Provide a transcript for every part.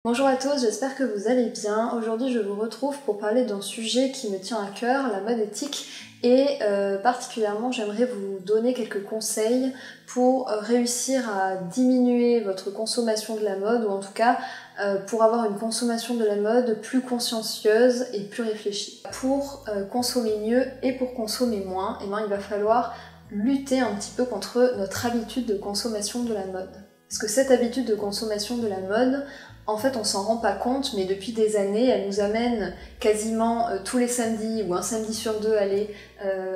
Bonjour à tous, j'espère que vous allez bien. Aujourd'hui je vous retrouve pour parler d'un sujet qui me tient à cœur, la mode éthique, et particulièrement j'aimerais vous donner quelques conseils pour réussir à diminuer votre consommation de la mode, ou en tout cas pour avoir une consommation de la mode plus consciencieuse et plus réfléchie. Pour consommer mieux et pour consommer moins, il va falloir lutter un petit peu contre notre habitude de consommation de la mode. Parce que cette habitude de consommation de la mode, en fait, on s'en rend pas compte, mais depuis des années, elle nous amène quasiment tous les samedis ou un samedi sur deux aller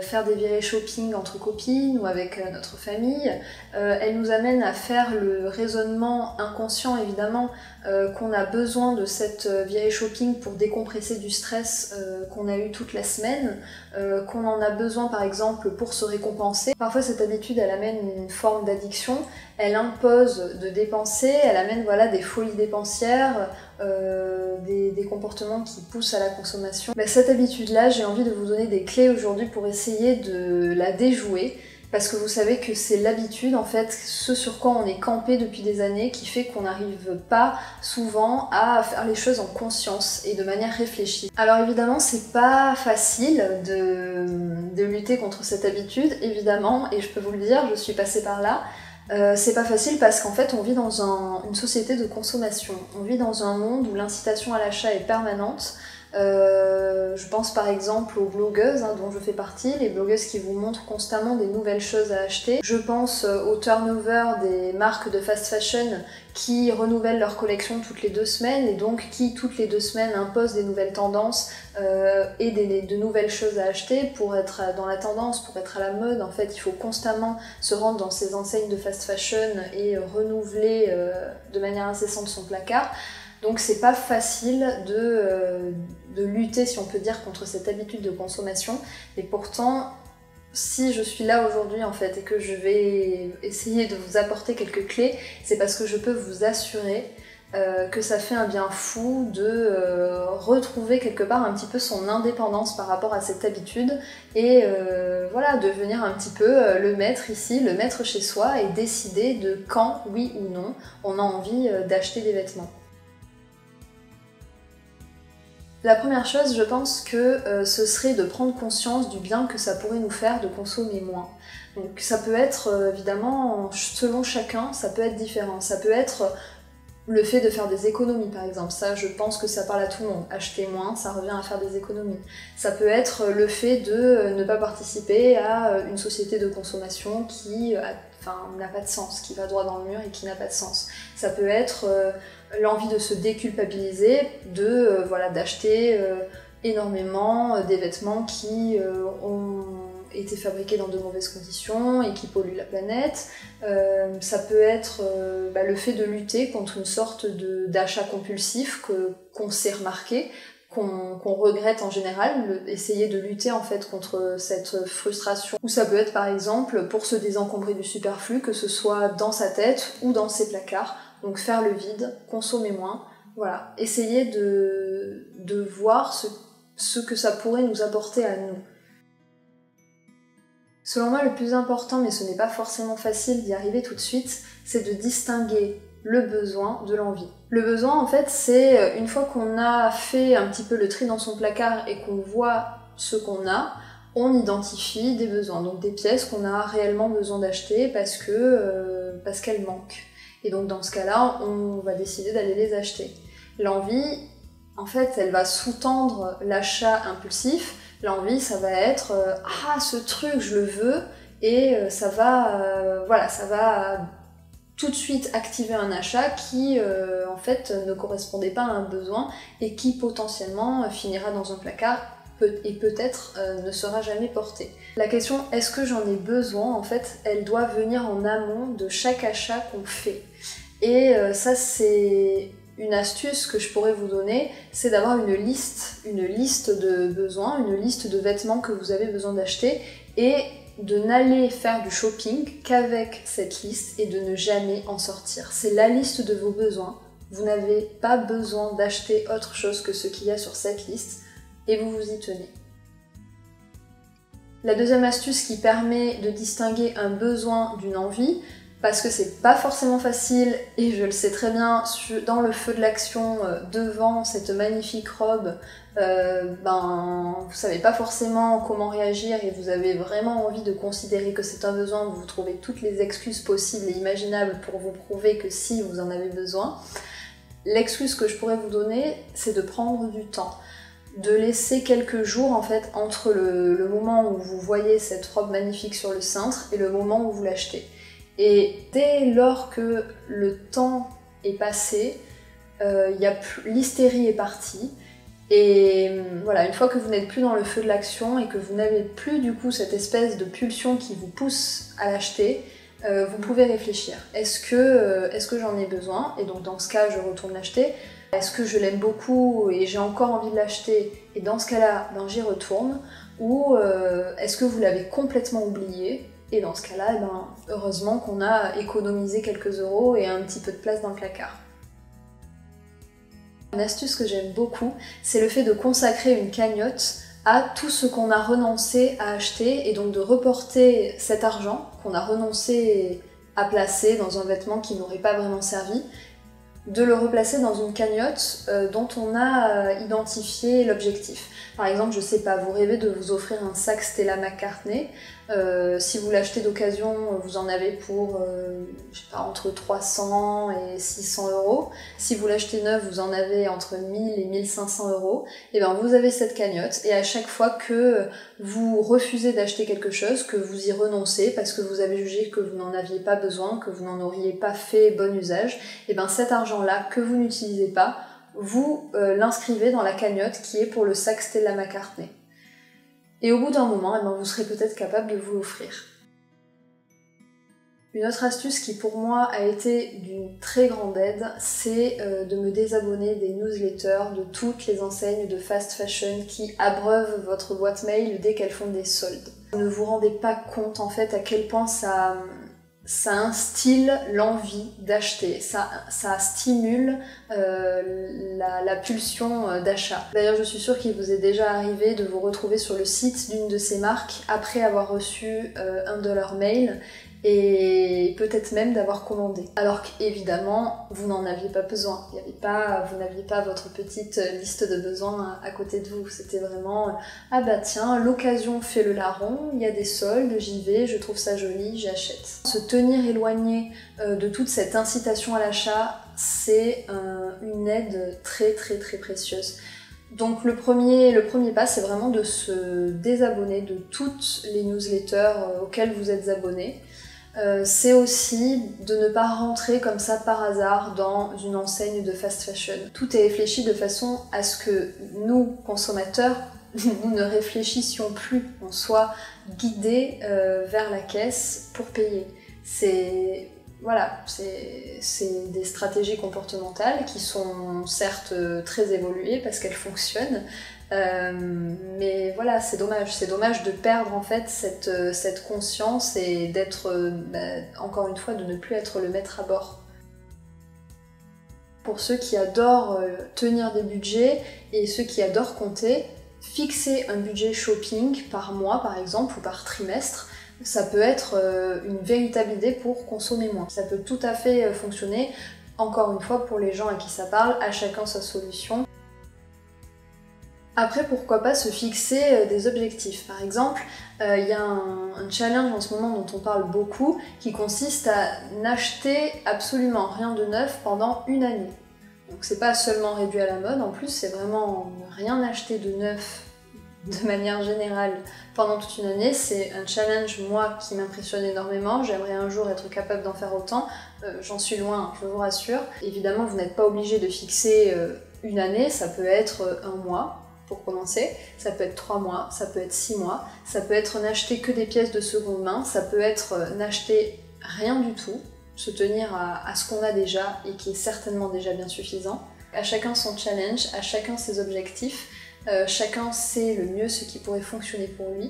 faire des virées shopping entre copines ou avec notre famille. Elle nous amène à faire le raisonnement inconscient, évidemment, qu'on a besoin de cette virée shopping pour décompresser du stress qu'on a eu toute la semaine, qu'on en a besoin par exemple pour se récompenser. Parfois cette habitude elle amène une forme d'addiction, elle impose de dépenser, elle amène des folies dépensières, des comportements qui poussent à la consommation. Cette habitude-là, j'ai envie de vous donner des clés aujourd'hui pour essayer de la déjouer, parce que vous savez que c'est l'habitude, en fait, ce sur quoi on est campé depuis des années, qui fait qu'on n'arrive pas souvent à faire les choses en conscience et de manière réfléchie. Alors évidemment, c'est pas facile de lutter contre cette habitude, évidemment, et je peux vous le dire, je suis passée par là. C'est pas facile parce qu'en fait on vit dans une société de consommation, on vit dans un monde où l'incitation à l'achat est permanente. Je pense par exemple aux blogueuses dont je fais partie, les blogueuses qui vous montrent constamment des nouvelles choses à acheter. Je pense au turnover des marques de fast fashion qui renouvellent leur collection toutes les 2 semaines et donc qui toutes les 2 semaines imposent des nouvelles tendances et de nouvelles choses à acheter pour être dans la tendance, pour être à la mode. En fait, il faut constamment se rendre dans ces enseignes de fast fashion et renouveler de manière incessante son placard. Donc c'est pas facile de lutter, si on peut dire, contre cette habitude de consommation. Et pourtant, si je suis là aujourd'hui en fait et que je vais essayer de vous apporter quelques clés, c'est parce que je peux vous assurer que ça fait un bien fou de retrouver quelque part un petit peu son indépendance par rapport à cette habitude et devenir un petit peu le maître ici, le maître chez soi et décider de quand, oui ou non, on a envie d'acheter des vêtements. La première chose, je pense que ce serait de prendre conscience du bien que ça pourrait nous faire de consommer moins. Donc ça peut être évidemment, selon chacun, ça peut être différent. Ça peut être le fait de faire des économies par exemple, ça je pense que ça parle à tout le monde. Acheter moins, ça revient à faire des économies. Ça peut être le fait de ne pas participer à une société de consommation qui n'a pas de sens, qui va droit dans le mur et qui n'a pas de sens. Ça peut être l'envie de se déculpabiliser, d'acheter énormément des vêtements qui ont été fabriqués dans de mauvaises conditions et qui polluent la planète. Ça peut être le fait de lutter contre une sorte d'achat compulsif qu'on sait remarquer, qu'on regrette en général, essayer de lutter en fait contre cette frustration. Ou ça peut être par exemple pour se désencombrer du superflu, que ce soit dans sa tête ou dans ses placards. Donc faire le vide, consommer moins, voilà. Essayer de voir ce que ça pourrait nous apporter à nous. Selon moi, le plus important, mais ce n'est pas forcément facile d'y arriver tout de suite, c'est de distinguer le besoin de l'envie. Le besoin, en fait, c'est une fois qu'on a fait un petit peu le tri dans son placard et qu'on voit ce qu'on a, on identifie des besoins, donc des pièces qu'on a réellement besoin d'acheter parce qu'elles manquent. Et donc dans ce cas-là, on va décider d'aller les acheter. L'envie, en fait, elle va sous-tendre l'achat impulsif. L'envie, ça va être ah, ce truc, je le veux, et ça va tout de suite activer un achat qui en fait ne correspondait pas à un besoin et qui potentiellement finira dans un placard et peut-être ne sera jamais porté. La question est-ce que j'en ai besoin, en fait, elle doit venir en amont de chaque achat qu'on fait. Et ça, c'est une astuce que je pourrais vous donner, c'est d'avoir une liste de besoins, une liste de vêtements que vous avez besoin d'acheter et de n'aller faire du shopping qu'avec cette liste et de ne jamais en sortir. C'est la liste de vos besoins. Vous n'avez pas besoin d'acheter autre chose que ce qu'il y a sur cette liste et vous vous y tenez. La deuxième astuce qui permet de distinguer un besoin d'une envie, parce que c'est pas forcément facile, et je le sais très bien, dans le feu de l'action, devant cette magnifique robe, vous savez pas forcément comment réagir et vous avez vraiment envie de considérer que c'est un besoin, vous trouvez toutes les excuses possibles et imaginables pour vous prouver que si vous en avez besoin. L'excuse que je pourrais vous donner, c'est de prendre du temps. De laisser quelques jours en fait entre le moment où vous voyez cette robe magnifique sur le cintre et le moment où vous l'achetez. Et dès lors que le temps est passé, l'hystérie est partie. Et voilà, une fois que vous n'êtes plus dans le feu de l'action et que vous n'avez plus du coup cette espèce de pulsion qui vous pousse à l'acheter, vous pouvez réfléchir. Est-ce que j'en ai besoin? Et donc dans ce cas, je retourne l'acheter. Est-ce que je l'aime beaucoup et j'ai encore envie de l'acheter? Et dans ce cas-là, j'y retourne. Ou est-ce que vous l'avez complètement oublié? Et dans ce cas-là, heureusement qu'on a économisé quelques euros et un petit peu de place dans le placard. Une astuce que j'aime beaucoup, c'est le fait de consacrer une cagnotte à tout ce qu'on a renoncé à acheter et donc de reporter cet argent qu'on a renoncé à placer dans un vêtement qui n'aurait pas vraiment servi, de le replacer dans une cagnotte dont on a identifié l'objectif. Par exemple, je sais pas, vous rêvez de vous offrir un sac Stella McCartney, si vous l'achetez d'occasion, vous en avez pour, je sais pas, entre 300 et 600 euros. Si vous l'achetez neuf, vous en avez entre 1000 et 1500 euros. Et bien vous avez cette cagnotte, et à chaque fois que vous refusez d'acheter quelque chose, que vous y renoncez parce que vous avez jugé que vous n'en aviez pas besoin, que vous n'en auriez pas fait bon usage, et bien cet argent-là que vous n'utilisez pas, vous l'inscrivez dans la cagnotte qui est pour le sac Stella McCartney. Et au bout d'un moment, vous serez peut-être capable de vous l'offrir. Une autre astuce qui pour moi a été d'une très grande aide, c'est de me désabonner des newsletters de toutes les enseignes de fast fashion qui abreuvent votre boîte mail dès qu'elles font des soldes. Vous ne vous rendez pas compte en fait à quel point ça instille l'envie d'acheter, ça stimule la pulsion d'achat. D'ailleurs, je suis sûre qu'il vous est déjà arrivé de vous retrouver sur le site d'une de ces marques après avoir reçu un de leurs mails et peut-être même d'avoir commandé. Alors qu'évidemment, vous n'en aviez pas besoin. Vous n'aviez pas votre petite liste de besoins à côté de vous. C'était vraiment « Ah bah tiens, l'occasion fait le larron, il y a des soldes, j'y vais, je trouve ça joli, j'achète ». Se tenir éloigné de toute cette incitation à l'achat, c'est une aide très très très précieuse. Donc le premier pas, c'est vraiment de se désabonner de toutes les newsletters auxquelles vous êtes abonné. C'est aussi de ne pas rentrer comme ça par hasard dans une enseigne de fast fashion. Tout est réfléchi de façon à ce que nous, consommateurs, nous ne réfléchissions plus, on soit guidés vers la caisse pour payer. C'est des stratégies comportementales qui sont certes très évoluées parce qu'elles fonctionnent, mais voilà, c'est dommage de perdre en fait cette conscience et d'être, encore une fois, de ne plus être le maître à bord. Pour ceux qui adorent tenir des budgets et ceux qui adorent compter, fixer un budget shopping par mois par exemple ou par trimestre, ça peut être une véritable idée pour consommer moins. Ça peut tout à fait fonctionner, encore une fois pour les gens à qui ça parle, à chacun sa solution. Après, pourquoi pas se fixer des objectifs. Par exemple, il y a un challenge en ce moment dont on parle beaucoup qui consiste à n'acheter absolument rien de neuf pendant une année. Donc c'est pas seulement réduit à la mode, en plus c'est vraiment ne rien acheter de neuf de manière générale pendant toute une année. C'est un challenge, moi, qui m'impressionne énormément. J'aimerais un jour être capable d'en faire autant. J'en suis loin, je vous rassure. Évidemment, vous n'êtes pas obligé de fixer une année, ça peut être un mois. Pour commencer, ça peut être 3 mois, ça peut être 6 mois, ça peut être n'acheter que des pièces de seconde main, ça peut être n'acheter rien du tout, se tenir à ce qu'on a déjà et qui est certainement déjà bien suffisant. À chacun son challenge, à chacun ses objectifs, chacun sait le mieux ce qui pourrait fonctionner pour lui.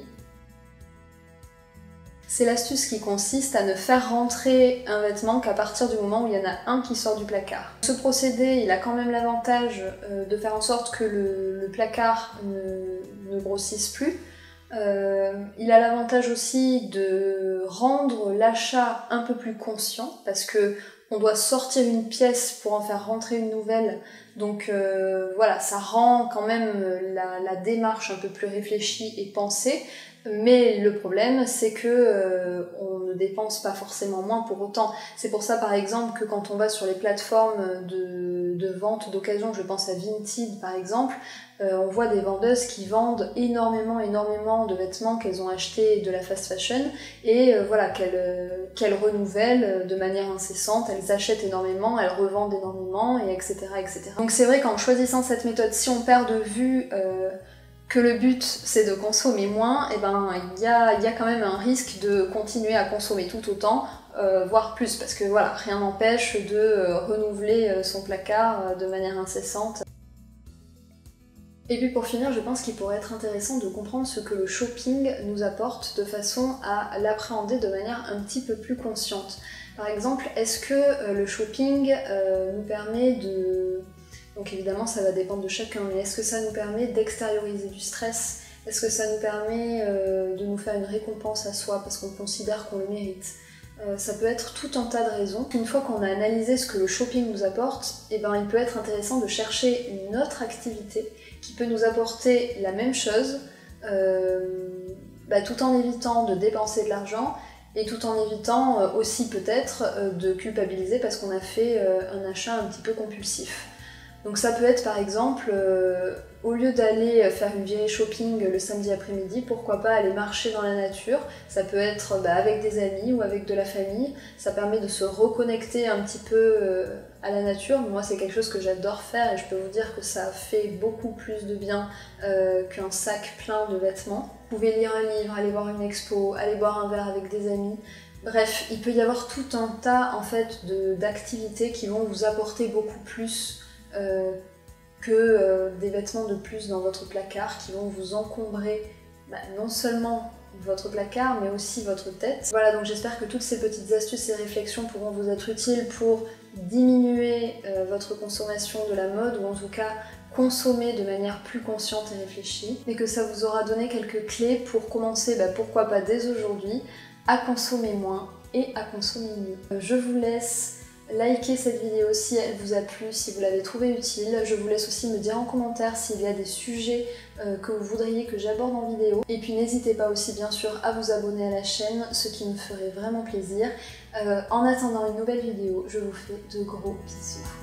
C'est l'astuce qui consiste à ne faire rentrer un vêtement qu'à partir du moment où il y en a un qui sort du placard. Ce procédé, il a quand même l'avantage de faire en sorte que le placard ne grossisse plus, Il a l'avantage aussi de rendre l'achat un peu plus conscient, parce que on doit sortir une pièce pour en faire rentrer une nouvelle, donc voilà, ça rend quand même la démarche un peu plus réfléchie et pensée. Mais le problème, c'est que on ne dépense pas forcément moins pour autant. C'est pour ça, par exemple, que quand on va sur les plateformes de vente d'occasion, je pense à Vinted par exemple, on voit des vendeuses qui vendent énormément de vêtements qu'elles ont achetés de la fast fashion et voilà, qu'elles renouvellent de manière incessante, elles achètent énormément, elles revendent énormément, et etc. etc. Donc c'est vrai qu'en choisissant cette méthode, si on perd de vue que le but c'est de consommer moins, et ben il y a quand même un risque de continuer à consommer tout autant, voire plus, parce que voilà, rien n'empêche de renouveler son placard de manière incessante. Et puis pour finir, je pense qu'il pourrait être intéressant de comprendre ce que le shopping nous apporte de façon à l'appréhender de manière un petit peu plus consciente. Par exemple, est-ce que le shopping nous permet de... Donc évidemment ça va dépendre de chacun, mais est-ce que ça nous permet d'extérioriser du stress? Est-ce que ça nous permet de nous faire une récompense à soi parce qu'on considère qu'on le mérite? Ça peut être tout un tas de raisons. Une fois qu'on a analysé ce que le shopping nous apporte, eh ben, il peut être intéressant de chercher une autre activité qui peut nous apporter la même chose, tout en évitant de dépenser de l'argent et tout en évitant aussi peut-être de culpabiliser parce qu'on a fait un achat un petit peu compulsif. Donc ça peut être par exemple, au lieu d'aller faire une virée shopping le samedi après-midi, pourquoi pas aller marcher dans la nature. Ça peut être avec des amis ou avec de la famille. Ça permet de se reconnecter un petit peu à la nature. Moi c'est quelque chose que j'adore faire et je peux vous dire que ça fait beaucoup plus de bien qu'un sac plein de vêtements. Vous pouvez lire un livre, aller voir une expo, aller boire un verre avec des amis. Bref, il peut y avoir tout un tas en fait d'activités qui vont vous apporter beaucoup plus que des vêtements de plus dans votre placard qui vont vous encombrer non seulement votre placard mais aussi votre tête. Voilà, donc j'espère que toutes ces petites astuces et réflexions pourront vous être utiles pour diminuer votre consommation de la mode ou en tout cas consommer de manière plus consciente et réfléchie et que ça vous aura donné quelques clés pour commencer, pourquoi pas dès aujourd'hui, à consommer moins et à consommer mieux. Je vous laisse likez cette vidéo si elle vous a plu, si vous l'avez trouvée utile. Je vous laisse aussi me dire en commentaire s'il y a des sujets que vous voudriez que j'aborde en vidéo. Et puis n'hésitez pas aussi bien sûr à vous abonner à la chaîne, ce qui me ferait vraiment plaisir. En attendant une nouvelle vidéo, je vous fais de gros bisous.